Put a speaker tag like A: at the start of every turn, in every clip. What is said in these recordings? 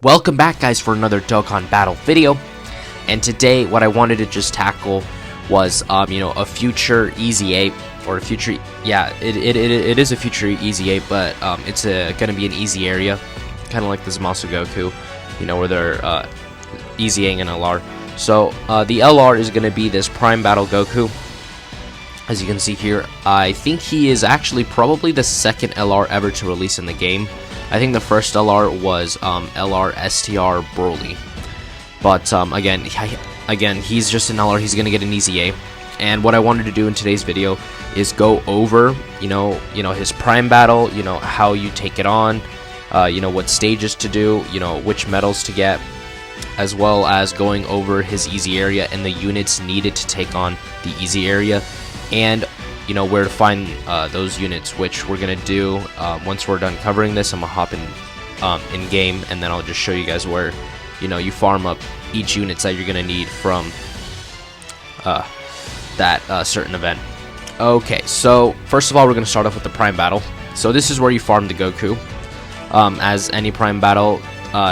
A: Welcome back, guys, for another Dokkan Battle video. And today what I wanted to just tackle was a future EZA, or a future, it is a future EZA, but it's gonna be an EZA area, kind of like the Zamasu Goku, where they're EZAing an LR. So the LR is gonna be this Prime Battle Goku. As you can see here, I think he is actually probably the second LR ever to release in the game. I think the first LR was LR STR Broly, but again, he's just an LR. He's gonna get an EZA, and what I wanted to do in today's video is go over, his Prime Battle, how you take it on, what stages to do, which medals to get, as well as going over his EZA area and the units needed to take on the EZA area, and where to find those units, which we're gonna do once we're done covering this. I'm gonna hop in game, and then I'll just show you guys where you farm up each units that you're gonna need from that certain event. Okay, so first of all, we're gonna start off with the Prime Battle. So this is where you farm the Goku. As any Prime Battle,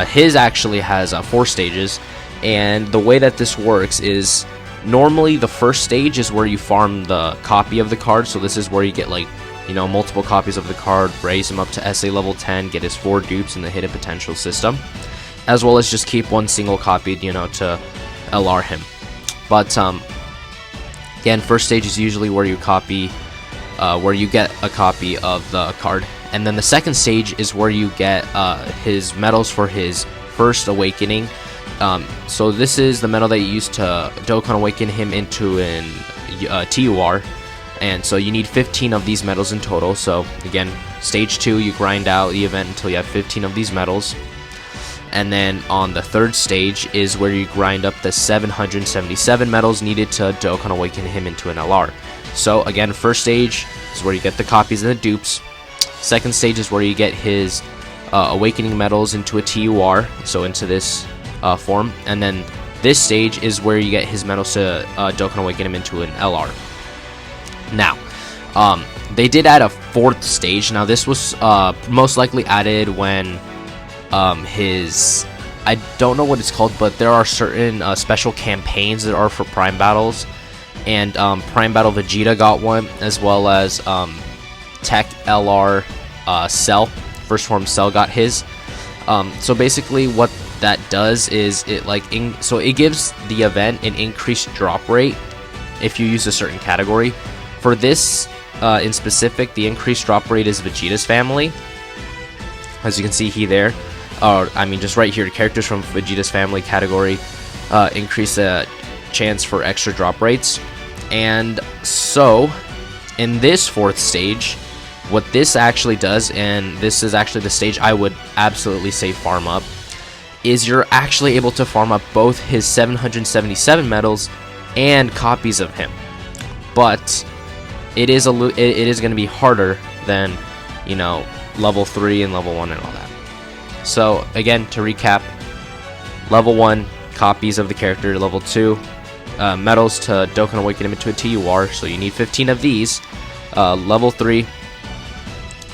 A: his actually has 4 stages, and the way that this works is, normally the first stage is where you farm the copy of the card. So this is where you get multiple copies of the card, raise him up to SA level 10, get his 4 dupes in the hidden potential system, as well as just keep one single copy to LR him. But again, first stage is usually where you get a copy of the card, and then the second stage is where you get his medals for his first awakening. So this is the medal that you use to Dokkan Awaken him into an TUR, and so you need 15 of these medals in total. So again, stage 2, you grind out the event until you have 15 of these medals, and then on the third stage is where you grind up the 777 medals needed to Dokkan Awaken him into an LR. So again, first stage is where you get the copies and the dupes. Second stage is where you get his awakening medals into a TUR, so into this form, and then this stage is where you get his medals to Dokkan Awaken him into an LR. Now, they did add a 4th stage. Now this was most likely added when I don't know what it's called, but there are certain special campaigns that are for Prime Battles, and Prime Battle Vegeta got one, as well as Tech LR Cell, first form Cell, got his. So basically what that does is it gives the event an increased drop rate if you use a certain category. For this in specific, the increased drop rate is Vegeta's family. As you can see here, just right here, characters from Vegeta's family category increase the chance for extra drop rates. And so in this 4th stage, what this actually does, and this is actually the stage I would absolutely say farm up, is you're actually able to farm up both his 777 medals and copies of him. But it is going to be harder than level 3 and level 1 and all that. So again, to recap, level 1, copies of the character; level 2, medals to Dokkan Awaken him into a TUR, so you need 15 of these; level 3,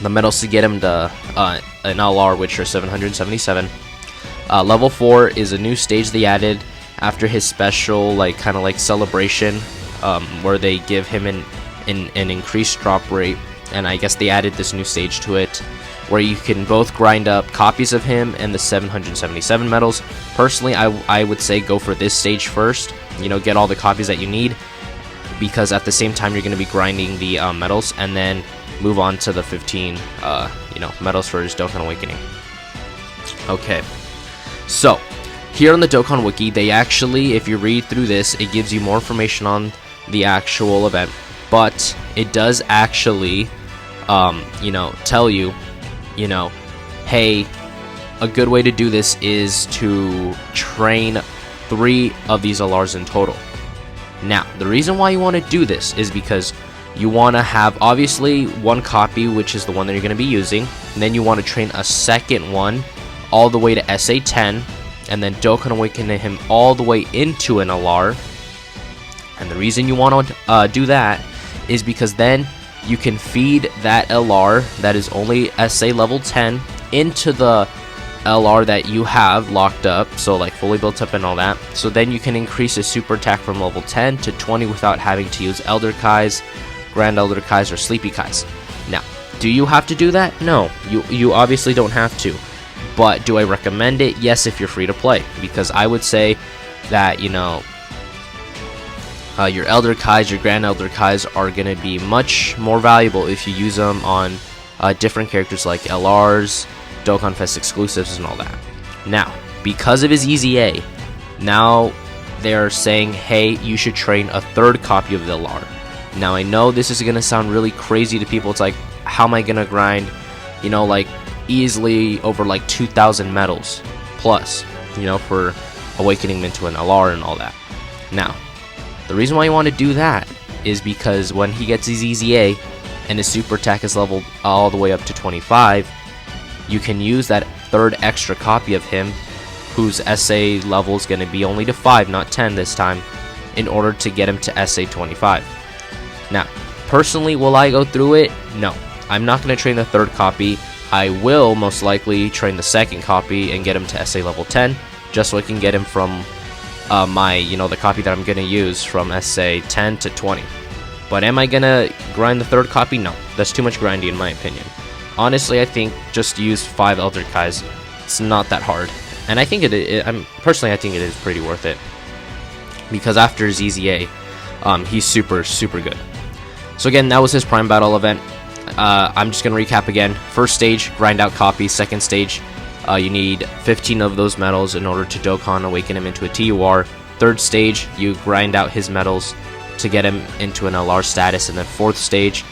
A: the medals to get him to an LR, which are 777. Level 4 is a new stage they added after his special kind of celebration, where they give him an increased drop rate, and I guess they added this new stage to it where you can both grind up copies of him and the 777 medals. Personally, I would say go for this stage first, get all the copies that you need, because at the same time you're going to be grinding the medals, and then move on to the 15 medals for his Dokkan Awakening. Okay, so here on the Dokkan Wiki, they actually, if you read through this, it gives you more information on the actual event, but it does actually tell you, hey, a good way to do this is to train 3 of these LRs in total. Now, the reason why you want to do this is because you want to have, obviously, one copy, which is the one that you're going to be using, and then you want to train a second one all the way to SA10, and then Dokkan Awaken him all the way into an LR. And the reason you want to do that is because then you can feed that LR that is only SA level 10 into the LR that you have locked up, so like fully built up and all that. So then you can increase his super attack from level 10 to 20 without having to use Elder Kais, Grand Elder Kais, or Sleepy Kais. Now, do you have to do that? No, you obviously don't have to. But do I recommend it? Yes, if you're free to play, because I would say that, you know, your Elder Kais, your Grand Elder Kais are going to be much more valuable if you use them on different characters like LRs, Dokkan Fest exclusives, and all that. Now, because of his EZA, now they're saying, hey, you should train a third copy of the LR. Now, I know this is going to sound really crazy to people. It's like, how am I going to grind, you know, like, easily over like 2,000 medals plus, you know, for awakening him into an LR and all that. Now, the reason why you want to do that is because when he gets his EZA and his super attack is leveled all the way up to 25, you can use that third extra copy of him, whose SA level is going to be only to 5, not 10 this time, in order to get him to SA 25. Now, personally, will I go through it? No. I'm not going to train the third copy. I will most likely train the second copy and get him to SA level 10, just so I can get him from the copy that I'm going to use from SA 10 to 20. But am I going to grind the third copy? No. That's too much grindy in my opinion. Honestly, I think just use 5 Elder Kais. It's not that hard. And I think personally, I think it is pretty worth it. Because after his EZA, he's super, super good. So again, that was his Prime Battle event. I'm just going to recap again. First stage, grind out copies. Second stage, you need 15 of those medals in order to Dokkan awaken him into a TUR. Third stage, you grind out his medals to get him into an LR status. And then fourth stage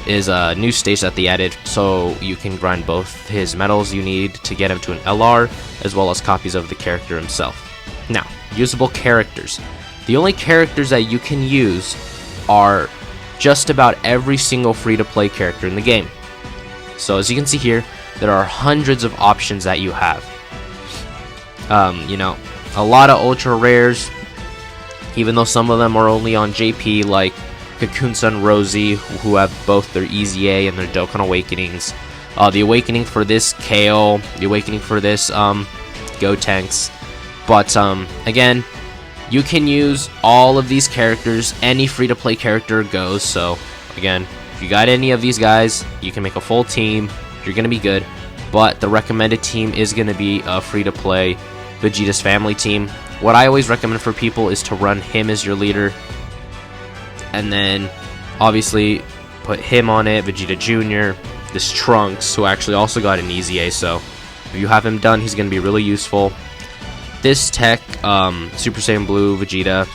A: is a new stage that they added, so you can grind both his medals you need to get him to an LR, as well as copies of the character himself. Now, usable characters. The only characters that you can use are just about every single free-to-play character in the game. So as you can see here, there are hundreds of options that you have. You know, a lot of ultra rares, even though some of them are only on JP, like Cocoon-san Rosie, who have both their EZA and their Dokkan Awakenings. The Awakening for this KO, the Awakening for this Gotenks. But again, you can use all of these characters. Any free-to-play character goes. So again, if you got any of these guys, you can make a full team. You're going to be good. But the recommended team is going to be a free-to-play Vegeta's family team. What I always recommend for people is to run him as your leader. And then, obviously, put him on it, Vegeta Jr., this Trunks, who actually also got an EZA, so if you have him done, he's going to be really useful. This tech, Super Saiyan Blue, Vegeta,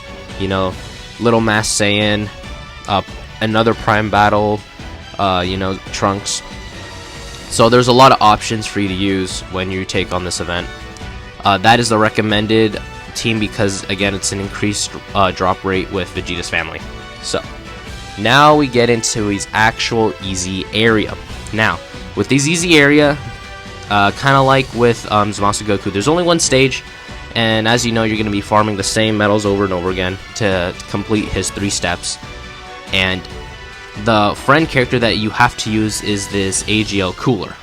A: you know, Little Mass Saiyan, another Prime Battle, you know, Trunks. So there's a lot of options for you to use when you take on this event. That is the recommended team because, again, it's an increased drop rate with Vegeta's family. So, now we get into his actual EZA Area. Now, with these EZA Area, kind of like with Zamasu Goku, there's only one stage, and as you know, you're going to be farming the same medals over and over again to complete his 3 steps. And the friend character that you have to use is this AGL Cooler.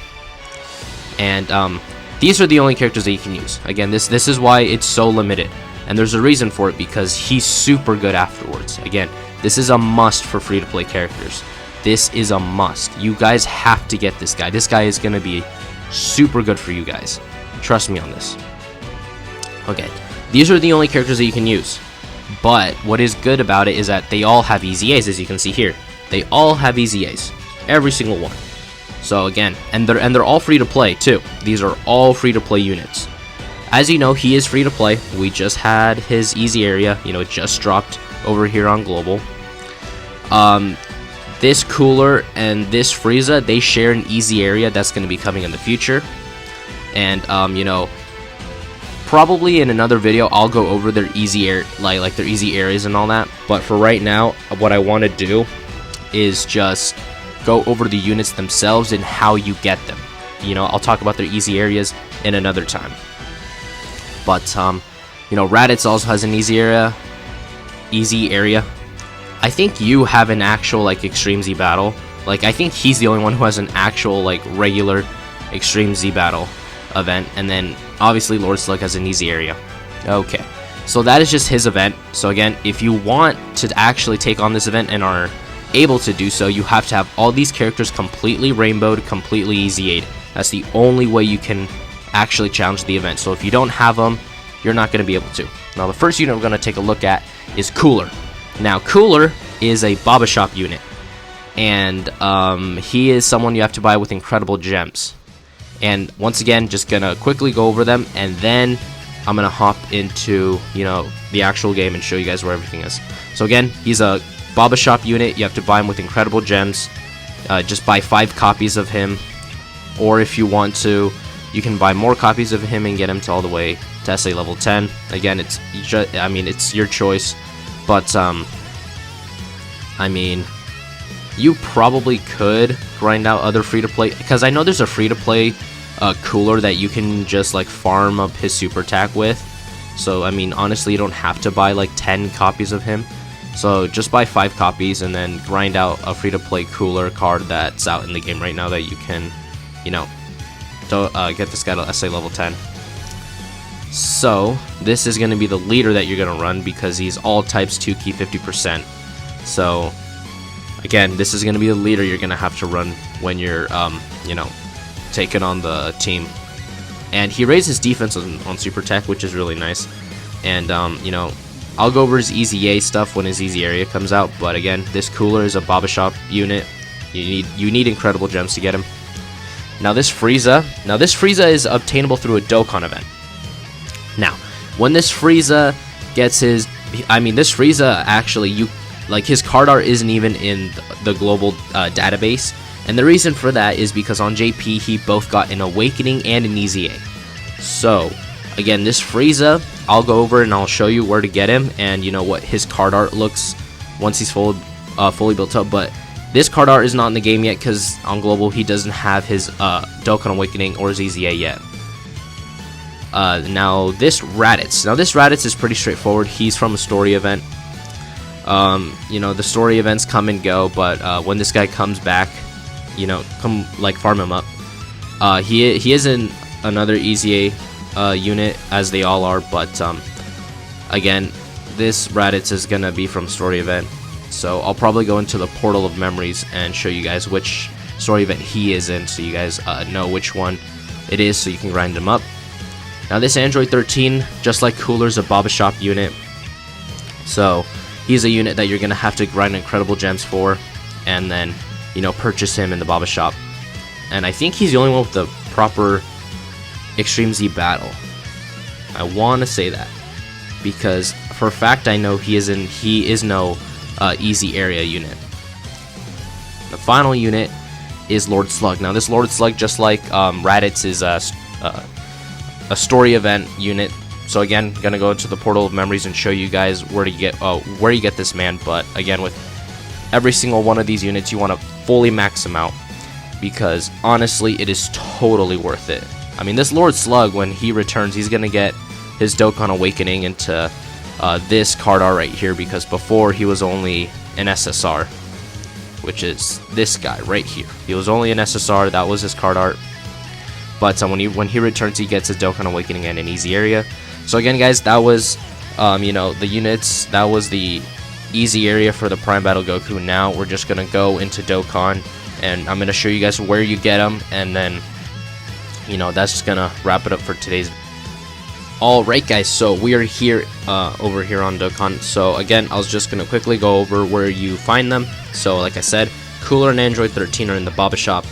A: And these are the only characters that you can use. Again, this is why it's so limited. And there's a reason for it, because he's super good afterwards. Again, this is a must for free-to-play characters. This is a must. You guys have to get this guy. This guy is going to be super good for you guys. Trust me on this. Okay, these are the only characters that you can use. But what is good about it is that they all have EZAs, as you can see here. They all have EZAs. Every single one. So again, and they're all free-to-play too. These are all free-to-play units. As you know, he is free to play. We just had his EZA Area, you know, it just dropped over here on Global. This Cooler and this Frieza, they share an EZA Area that's going to be coming in the future. And, you know, probably in another video, I'll go over their EZA, like their EZA Areas and all that. But for right now, what I want to do is just go over the units themselves and how you get them. You know, I'll talk about their EZA Areas in another time. But, you know, Raditz also has an EZA Area. I think you have an actual, like, Extreme Z battle. Like, I think he's the only one who has an actual, like, regular Extreme Z battle. event, and then obviously Lord Slug has an EZA Area. Okay, so that is just his event. So again, if you want to actually take on this event and are able to do so, you have to have all these characters completely rainbowed, completely EZA'd. That's the only way you can actually challenge the event. So if you don't have them, you're not going to be able to. Now the first unit we're going to take a look at is Cooler. Now Cooler is a Baba Shop unit, and he is someone you have to buy with incredible gems. And once again, just gonna quickly go over them, and then I'm gonna hop into, you know, the actual game and show you guys where everything is. So again, he's a Baba Shop unit. You have to buy him with incredible gems. Just buy 5 copies of him, or if you want to, you can buy more copies of him and get him to all the way to SA level 10. Again, it's your choice, but I mean, you probably could grind out other free-to-play, because I know there's a free-to-play Cooler that you can just like farm up his super attack with. So I mean, honestly, you don't have to buy like 10 copies of him. So just buy 5 copies and then grind out a free-to-play Cooler card that's out in the game right now that you can, you know, get this guy to SA level 10. So this is going to be the leader that you're going to run, because he's all types 2 key 50%. So again, this is going to be the leader you're going to have to run when you're, you know, taking on the team. And he raises defense on Super Tech, which is really nice. And, you know, I'll go over his EZA stuff when his EZA Area comes out. But again, this Cooler is a Baba Shop unit. You need incredible gems to get him. Now this Frieza is obtainable through a Dokkan event. Now, when this Frieza gets his, this Frieza actually, his card art isn't even in the global database, and the reason for that is because on JP he both got an Awakening and an EZA. So again, this Frieza, I'll go over and I'll show you where to get him, and you know what his card art looks once he's fully built up. But this card art is not in the game yet, because on global he doesn't have his Dokkan Awakening or his EZA yet. Now this Raditz is pretty straightforward. He's from a story event. You know, the story events come and go, but when this guy comes back, you know, farm him up. He is in another EZA unit, as they all are, but again, this Raditz is gonna be from story event. So I'll probably go into the Portal of Memories and show you guys which story event he is in, so you guys know which one it is, so you can grind him up. Now this Android 13, just like Cooler's a Baba Shop unit, so he's a unit that you're going to have to grind incredible gems for, and then, you know, purchase him in the Baba Shop. And I think he's the only one with the proper Extreme Z battle. I want to say that, because for a fact I know he is no EZA Area unit. The final unit is Lord Slug. Now this Lord Slug, just like Raditz, is a story event unit. So again, gonna go into the Portal of Memories and show you guys where you get this man. But again, with every single one of these units, you want to fully max them out, because honestly, it is totally worth it. I mean, this Lord Slug, when he returns, he's gonna get his Dokkan Awakening into this card art right here, because before he was only an SSR, which is this guy right here. He was only an SSR. That was his card art. But when he returns, he gets his Dokkan Awakening and an EZA Area. So again, guys, that was, you know, the units. That was the EZA Area for the Prime Battle Goku. Now we're just gonna go into Dokkan, and I'm gonna show you guys where you get them, and then, you know, that's just gonna wrap it up for today's. Alright, guys, so we are here over here on Dokkan. So again, I was just gonna quickly go over where you find them. So like I said, Cooler and Android 13 are in the Baba Shop.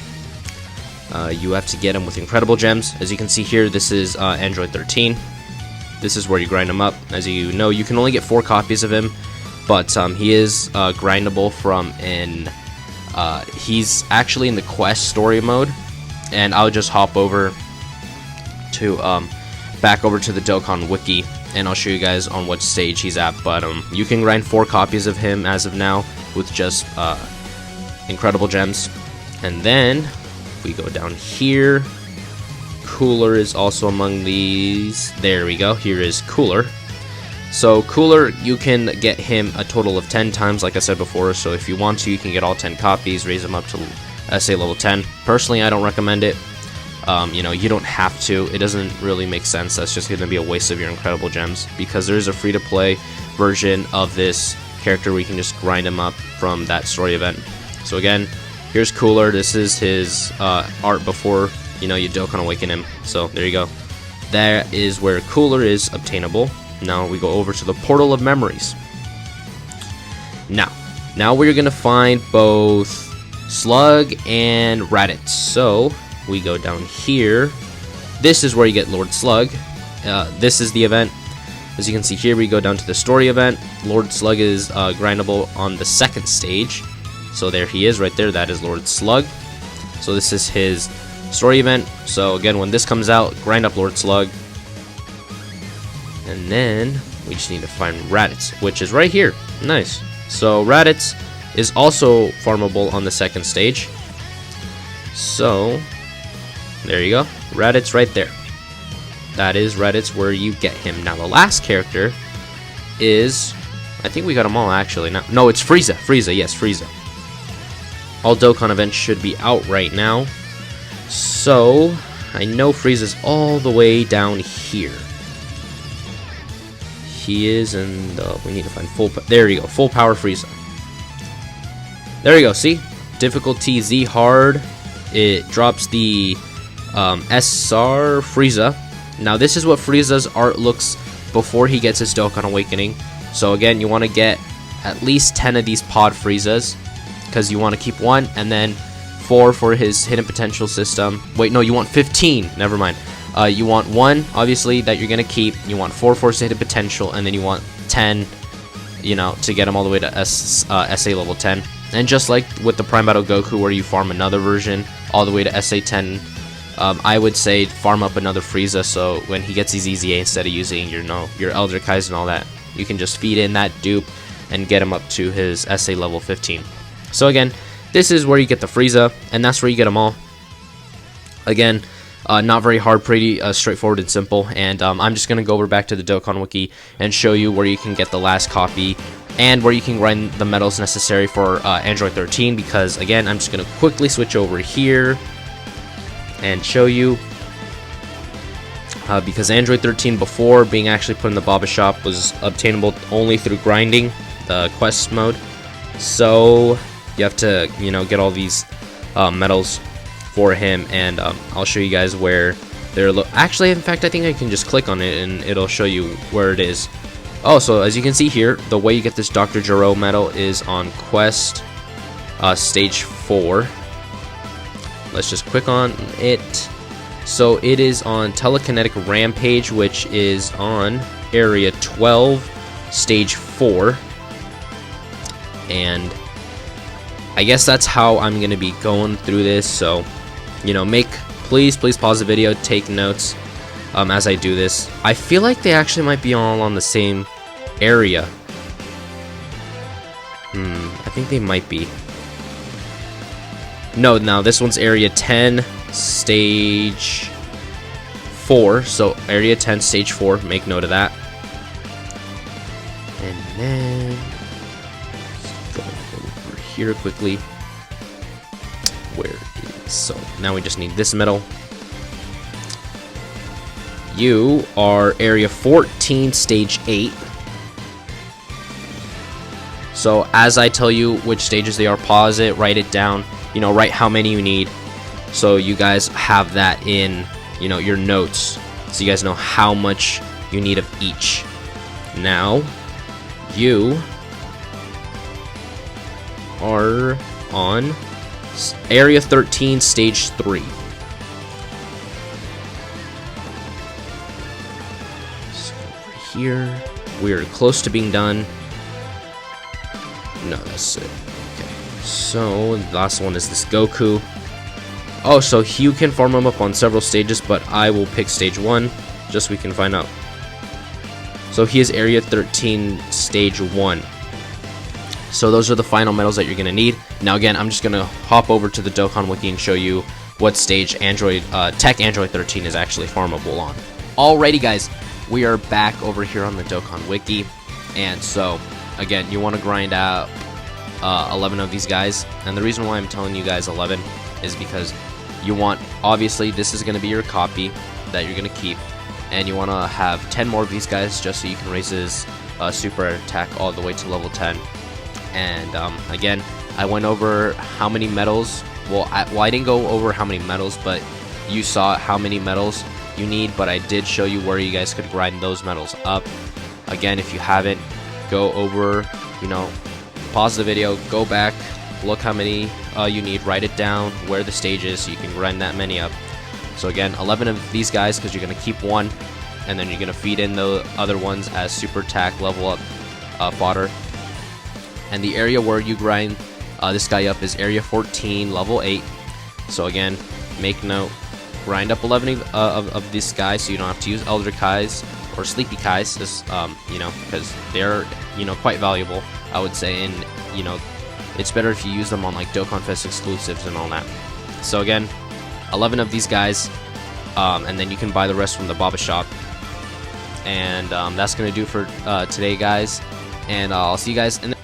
A: You have to get them with incredible gems. As you can see here, this is Android 13. This is where you grind him up. As you know, you can only get 4 copies of him, but he is grindable from he's actually in the quest story mode, and I'll just hop over to back over to the Dokkan wiki, and I'll show you guys on what stage he's at. But you can grind 4 copies of him as of now with just incredible gems. And then we go down here, Cooler is also among these. There we go, here is Cooler. So Cooler, you can get him a total of 10 times, like I said before. So if you want to, you can get all 10 copies, raise them up to SA level 10. Personally, I don't recommend it. You know, you don't have to. It doesn't really make sense. That's just going to be a waste of your incredible gems, because there's a free-to-play version of this character where you can just grind him up from that story event. So again, here's Cooler. This is his art before, you know, you Dokkan Awaken him. So there you go. That is where Cooler is obtainable. Now we go over to the Portal of Memories. Now we're going to find both Slug and Raditz. So we go down here. This is where you get Lord Slug. This is the event. As you can see here, we go down to the story event. Lord Slug is grindable on the second stage. So there he is right there. That is Lord Slug. So this is his story event. So again, when this comes out, grind up Lord Slug. And then we just need to find Raditz, which is right here. Nice. So Raditz is also farmable on the second stage. So there you go. Raditz right there. That is Raditz where you get him. Now the last character is, I think we got them all actually. No, it's Frieza. Frieza, yes, Frieza. All Dokkan events should be out right now. So I know Frieza's all the way down here. He is in the, we need to find full, there you go, full power Frieza. There you go, see? Difficulty Z hard. It drops the SR Frieza. Now this is what Frieza's art looks before he gets his Dokkan Awakening. So again, you want to get at least 10 of these pod Friezas, because you want to keep one, and then 4 for his hidden potential system. Wait, no, you want 15. Never mind. You want 1, obviously, that you're going to keep. You want 4 for his hidden potential, and then you want 10, you know, to get him all the way to SA level 10. And just like with the Prime Battle Goku, where you farm another version all the way to SA 10, I would say farm up another Frieza, so when he gets his EZA, instead of using your Elder Kais and all that, you can just feed in that dupe and get him up to his SA level 15. So again, this is where you get the Frieza, and that's where you get them all. Again, not very hard, pretty straightforward and simple. And I'm just going to go over back to the Dokkan Wiki and show you where you can get the last copy and where you can grind the medals necessary for Android 13. Because again, I'm just going to quickly switch over here and show you. Because Android 13, before being actually put in the Baba Shop, was obtainable only through grinding the quest mode. So you have to, you know, get all these medals for him, and I'll show you guys where they're actually, in fact, I think I can just click on it and it'll show you where it is. Oh, so as you can see here, the way you get this Dr. Gero medal is on quest stage 4. Let's just click on it. So it is on Telekinetic Rampage, which is on area 12, stage 4. And I guess that's how I'm going to be going through this. So, you know, please pause the video, take notes as I do this. I feel like they actually might be all on the same area. I think they might be. No, this one's area 10, stage 4. So area 10, stage 4, make note of that. And then let's go over here quickly. Where is, so now we just need this medal. You are area 14, stage 8. So as I tell you which stages they are, pause it, write it down, you know, write how many you need, so you guys have that in, you know, your notes, so you guys know how much you need of each. Now you are on area 13, stage 3. So over here, we're close to being done. No, that's it. Okay, so the last one is this Goku. Oh, so you can farm him up on several stages, but I will pick stage 1 just so we can find out. So he is area 13, stage 1. So those are the final medals that you're going to need. Now again, I'm just going to hop over to the Dokkan Wiki and show you what stage Tech Android 13 is actually farmable on. Alrighty guys, we are back over here on the Dokkan Wiki. And so, again, you want to grind out 11 of these guys. And the reason why I'm telling you guys 11 is because you want, obviously this is going to be your copy that you're going to keep, and you want to have 10 more of these guys just so you can raise his super attack all the way to level 10. And again, I went over how many medals. Well, I didn't go over how many medals, but you saw how many medals you need, but I did show you where you guys could grind those medals up. Again, if you haven't, go over, you know, pause the video, go back, look how many you need, write it down, where the stage is, so you can grind that many up. So again, 11 of these guys, because you're going to keep one, and then you're going to feed in the other ones as super attack level up fodder. And the area where you grind this guy up is area 14, level 8. So again, make note, grind up 11 of these guys, so you don't have to use Elder Kais or Sleepy Kais, just, you know, because they're, you know, quite valuable, I would say, and, you know, it's better if you use them on, like, Dokkan Fest exclusives and all that. So again, 11 of these guys, and then you can buy the rest from the Baba Shop. And that's going to do for today, guys, and I'll see you guys in the